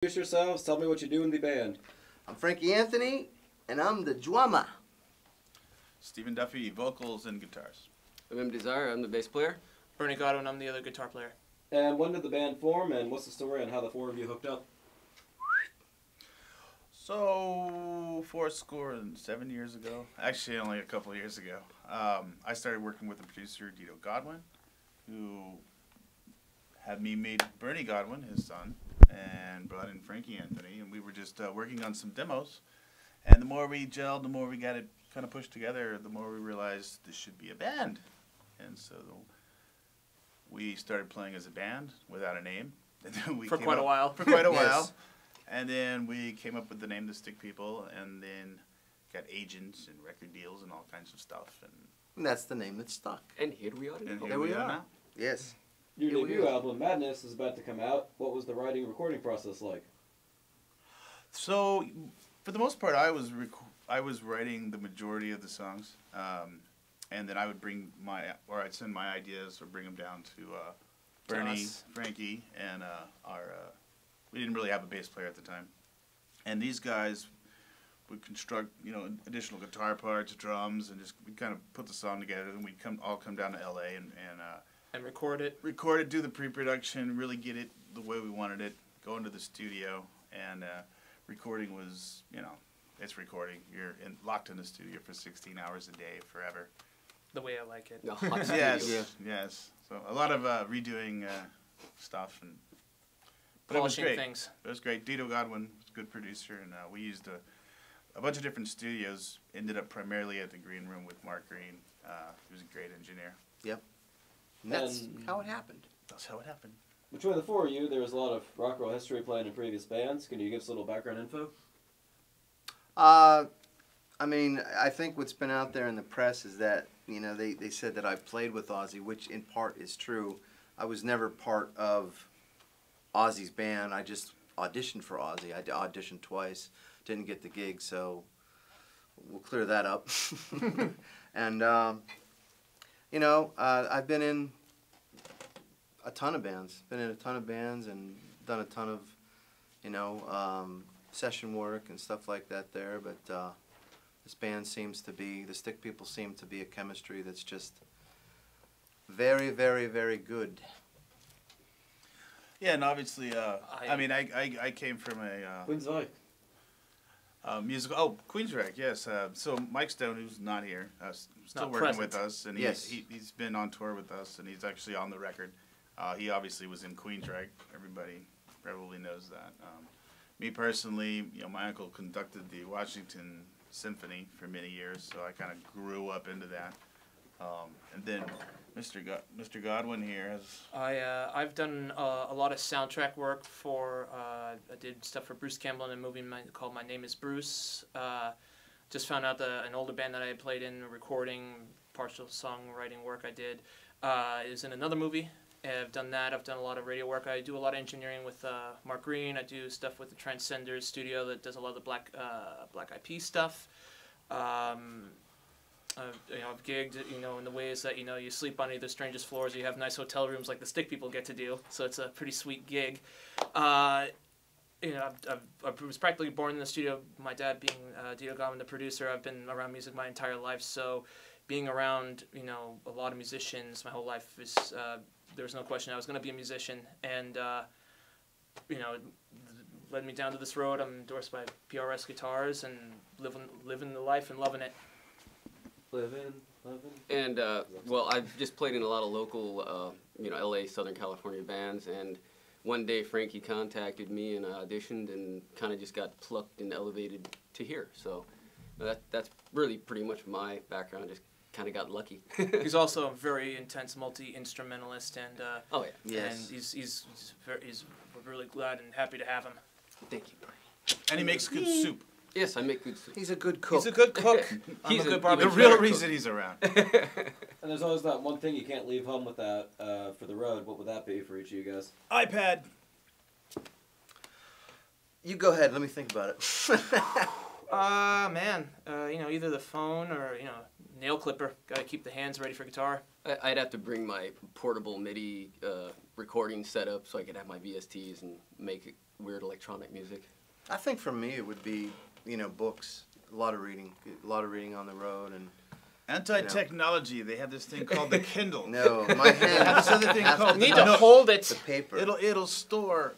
Introduce yourselves. Tell me what you do in the band. I'm Frankie Anthony, and I'm the drummer. Stephen Duffy, vocals and guitars. I'm Desire, I'm the bass player. Bernie Godwin, I'm the other guitar player. And when did the band form, and what's the story on how the four of you hooked up? So, 7 years ago, actually only a couple of years ago, I started working with the producer Dito Godwin, who had me meet Bernie Godwin, his son, and brought in Frankie Anthony, and we were just working on some demos. And the more we gelled, the more we got it kind of pushed together, the more we realized this should be a band. And so we started playing as a band without a name. And then we For quite a while. Yes. And then we came up with the name The Stick People, and then got agents and record deals and all kinds of stuff. And that's the name that stuck. And here we are. And here we are now. Yes. Your debut album, Madness, is about to come out. What was the writing and recording process like? So, for the most part, I was writing the majority of the songs, and then I would I'd send my ideas or bring them down to Bernie, Frankie, and we didn't really have a bass player at the time, and these guys would construct, additional guitar parts, drums, and we'd kind of put the song together, and we'd all come down to LA and record it. Do the pre-production, really get it the way we wanted it, go into the studio, and recording was, it's recording. You're locked in the studio for 16 hours a day, forever. The way I like it. Yes. So a lot of redoing stuff, but polishing it was great. Things. It was great. Dito Godwin was a good producer, and we used a bunch of different studios. Ended up primarily at the Green Room with Mark Green. He was a great engineer. Yep. And that's how it happened. That's how it happened. Between the four of you, there was a lot of rock and roll history playing in previous bands. Can you give us a little background info? I think what's been out there in the press is that, they said that I played with Ozzy, which in part is true. I was never part of Ozzy's band. I just auditioned for Ozzy. I auditioned twice, didn't get the gig, so we'll clear that up. And, I've been in a ton of bands. And done a ton of, session work and stuff like that there. But this band the Stick People seem to be a chemistry that's just very, very, very good. Yeah, and obviously, I came from a Queensryche. musical. Oh, Queensryche, yes. So Mike Stone, who's not here, still Not working present. with us, and Yes. he's been on tour with us, and he's actually on the record. He obviously was in Queensryche. Everybody probably knows that. Me personally, my uncle conducted the Washington Symphony for many years, so I kind of grew up into that. And then Mr. Godwin here has... I've done a lot of soundtrack work for, I did stuff for Bruce Campbell in a movie called My Name is Bruce. Just found out an older band that I had played in, recording, partial songwriting work I did, is in another movie. I've done that. I've done a lot of radio work. I do a lot of engineering with Mark Green. I do stuff with the Transcenders studio that does a lot of the Black Eyed Peas stuff. I've gigged, in the ways that, you sleep on either strangers' floors or you have nice hotel rooms like the Stick People get to do. So it's a pretty sweet gig. I was practically born in the studio. My dad being Dito Godwin, the producer. I've been around music my entire life. So being around, a lot of musicians my whole life is... there was no question I was going to be a musician, and led me down to this road. I'm endorsed by PRS Guitars and living the life and loving it. Living. And, I've just played in a lot of local, LA, Southern California bands, and one day Frankie contacted me and I auditioned and kind of just got plucked and elevated to here. So that's really pretty much my background. Just kind of got lucky. He's also a very intense multi-instrumentalist, and oh yeah, yes, and we're really glad and happy to have him. Thank you. And he makes good soup. Yes, I make good soup. He's a good cook. He's a good cook. He's a good The barbecue. real reason he's around. And there's always that one thing you can't leave home without for the road. What would that be for each of you guys? iPad. You go ahead. Let me think about it. Either the phone or, nail clipper. Gotta keep the hands ready for guitar. I'd have to bring my portable MIDI recording setup so I could have my VSTs and make weird electronic music? I think for me it would be, you know, books, a lot of reading on the road, and Anti-technology. They have this thing called the Kindle. no, my They have hand. this other thing called You need the to hold the it. paper. It'll store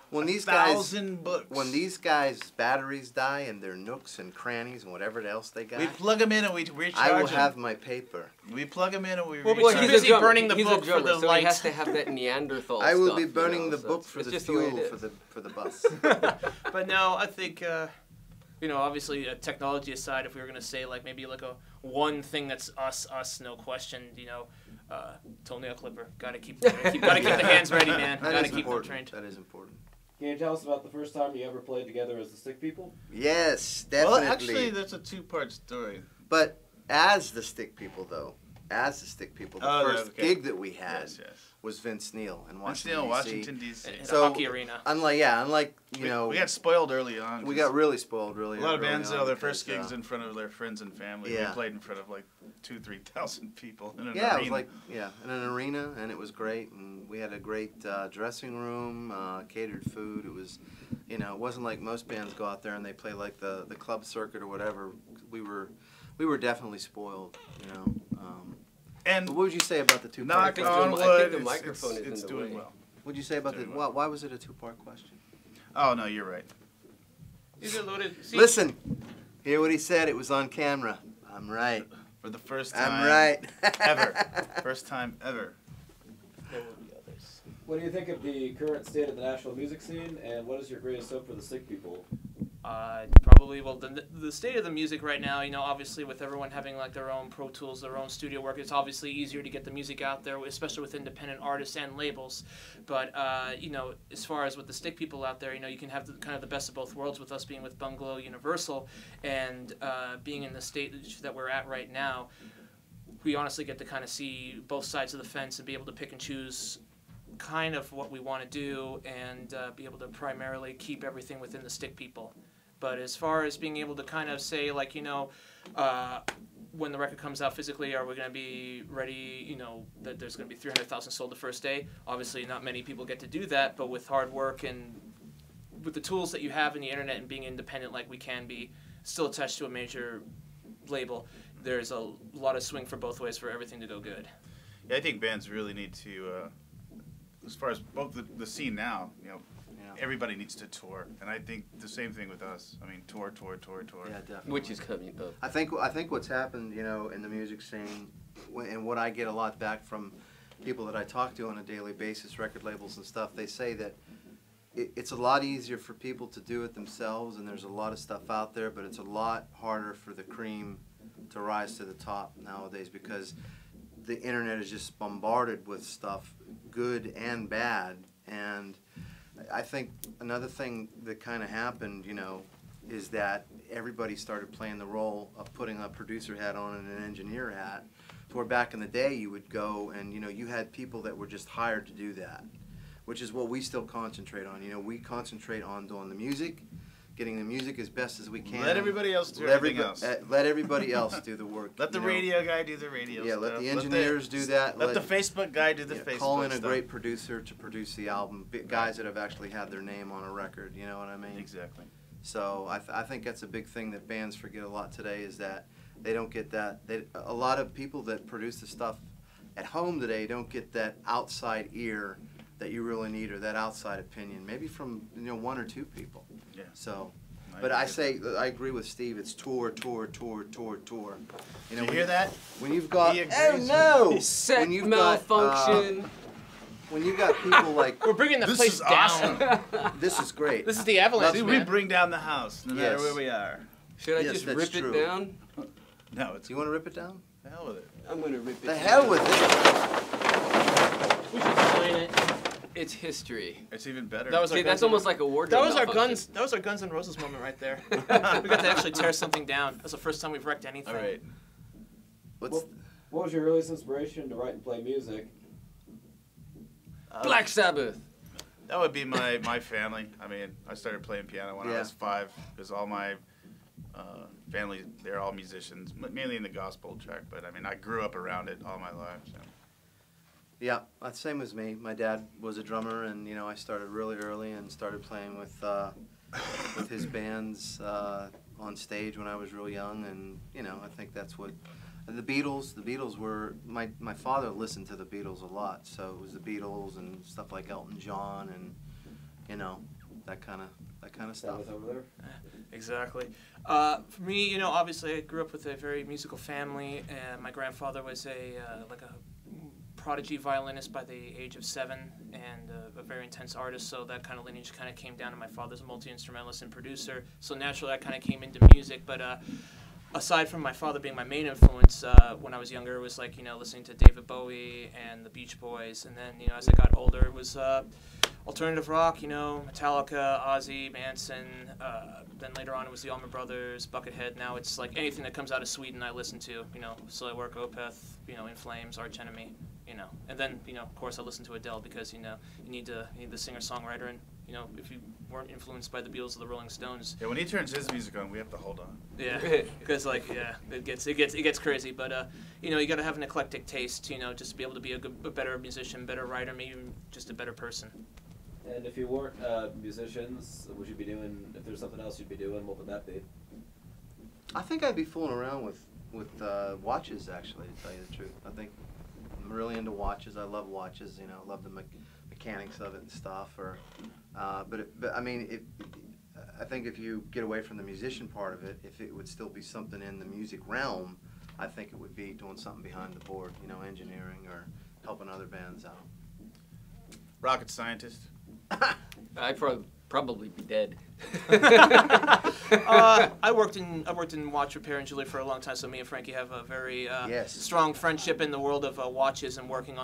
When these guys, 1,000 books. when these guys' batteries die and their nooks and crannies and whatever else they got, we plug them in and we recharge I will them. have my paper. We plug them in and we Well, recharge he's them. busy burning the He's book a for drummer, the so light. he has to have that Neanderthal I will stuff, be you burning know, the so book it's- for it's the just the way fuel it for is. the bus. But no, I think you know, obviously technology aside, if we were gonna say like maybe like a one thing that's us, no question, you know, toenail clipper. Gotta keep the hands ready, man. That Gotta is keep them important. trained. That is important. Can you tell us about the first time you ever played together as the Stick People? Yes, Well, definitely. actually, that's a two-part story. But as the Stick People, though, the Oh, first okay. gig that we had Yes, yes. was Vince Neil in Vince Washington, Neil, D.C. Washington, D.C. In So- a hockey arena. Unlike you know, we got spoiled early on. we got really spoiled really. a lot of early bands on sell their because, first gigs in front of their friends and family. yeah. We played in front of like 2,000-3,000 people in an Yeah, arena. it was like in an arena, and it was great. And we had a great dressing room, catered food. It was, you know, it wasn't like most bands go out there and they play like the club circuit or whatever. We were definitely spoiled, you know. and But what would you say about the two? knock think on the- wood, I think the it's- microphone it's, is in it's the doing way. well. What'd you say about the? Doing well. Why was it a two-part question? Oh no, you're right. These are loaded. See, Listen, hear what he said. It was on camera. I'm right. For the first time I'm right. ever. First time ever. there will be others. What do you think of the current state of the national music scene, and what is your greatest hope for the Stick People? Probably, well, the state of the music right now, you know, obviously with everyone having like their own Pro Tools, their own studio work, it's obviously easier to get the music out there, especially with independent artists and labels. But, you know, as far as with the Stick People out there, you know, you can have kind of the best of both worlds with us being with Bungalow Universal and being in the state that we're at right now. We honestly get to kind of see both sides of the fence and be able to pick and choose kind of what we want to do and be able to primarily keep everything within the Stick People. But as far as being able to kind of say, like, you know, when the record comes out physically, are we going to be ready, you know, that there's going to be 300,000 sold the first day? Obviously, not many people get to do that, but with hard work and with the tools that you have in the internet and being independent like we can be, still attached to a major label, there's a lot of swing for both ways for everything to go good. Yeah, I think bands really need to, as far as both the scene now, you know, everybody needs to tour, and I think the same thing with us. I mean, tour. Yeah, definitely. Which is coming up. I think what's happened, you know, in the music scene, and what I get a lot back from people that I talk to on a daily basis, record labels and stuff, they say that it's a lot easier for people to do it themselves, and there's a lot of stuff out there, but it's a lot harder for the cream to rise to the top nowadays because the internet is just bombarded with stuff, good and bad. And I think another thing that kind of happened, you know, is that everybody started playing the role of putting a producer hat on and an engineer hat. To where back in the day you would go and, you know, you had people that were just hired to do that, which is what we still concentrate on. You know, we concentrate on doing the music, getting the music as best as we can. Let everybody else do everything else. Let everybody else do the work. Let the you know. radio guy do the radio Yeah, stuff. let the engineers do that. Let the Facebook guy do the Yeah, Facebook call in a stuff. great producer to produce the album, guys that have actually had their name on a record, you know what I mean? Exactly. So I think that's a big thing that bands forget a lot today is that they don't get that. A lot of people that produce the stuff at home today don't get that outside ear that you really need or that outside opinion, maybe from, you know, one or two people. Yeah. So, but I agree with Steve, it's tour. You You hear that? When you've got, He agrees oh with no! Set When you've malfunction. When you got people like, We're bringing the This place is down. awesome. this is great. This is the Avalanche, See, we man. bring down the house, no matter Yes. where we are. Should I Yes, just that's rip true. it down? No, it's Do you want to rip it down? the hell with it. I'm gonna rip it The down. hell with it! We should sign it. It's history. It's even better. That was our See, that's Guns N' almost like a wardrobe That was our malfunction. guns. That was our Guns N' Roses moment right there. We got to actually tear something down. That's the first time we've wrecked anything. All right. What's What was your earliest inspiration to write and play music? Black Sabbath. That would be my family. I mean, I started playing piano when I Yeah. was 5 because all my family, they're all musicians, mainly in the gospel track. But I mean, I grew up around it all my life. So. Yeah, same as me. My dad was a drummer, and you know, I started really early and started playing with his bands on stage when I was real young, and you know, I think that's what the Beatles. The Beatles were my father listened to the Beatles a lot, so it was the Beatles and stuff like Elton John, and you know, that kind of stuff. Over there. Exactly. For me, you know, obviously I grew up with a very musical family, and my grandfather was like a prodigy violinist by the age of 7, and a very intense artist, so that kind of lineage kind of came down to my father's a multi-instrumentalist and producer, so naturally I kind of came into music, but aside from my father being my main influence, when I was younger, it was like, you know, listening to David Bowie and the Beach Boys, and then, you know, as I got older, it was alternative rock, you know, Metallica, Ozzy, Manson, then later on it was the Allman Brothers, Buckethead. Now it's like anything that comes out of Sweden I listen to, you know, Soilwork, Opeth, you know, In Flames, Arch Enemy, you know. And then, you know, of course I listen to Adele because, you know, you need the singer-songwriter, and, you know, if you weren't influenced by the Beatles or the Rolling Stones. Yeah, when he turns his music on, we have to hold on. Yeah, because like, yeah, it gets crazy, but you know, you got to have an eclectic taste, you know, just to be able to be a better musician, better writer, maybe even just a better person. And if you weren't musicians, would you be doing? If there's something else you'd be doing, what would that be? I think I'd be fooling around with watches, actually, to tell you the truth. I think I'm really into watches. I love watches. You know, I love the mechanics of it and stuff. But I mean, I think if you get away from the musician part of it, if it would still be something in the music realm, I think it would be doing something behind the board. You know, engineering or helping other bands out. Rocket scientist. I'd probably be dead. I worked in watch repair and jewelry for a long time, so me and Frankie have a very Yes. strong friendship in the world of watches and working on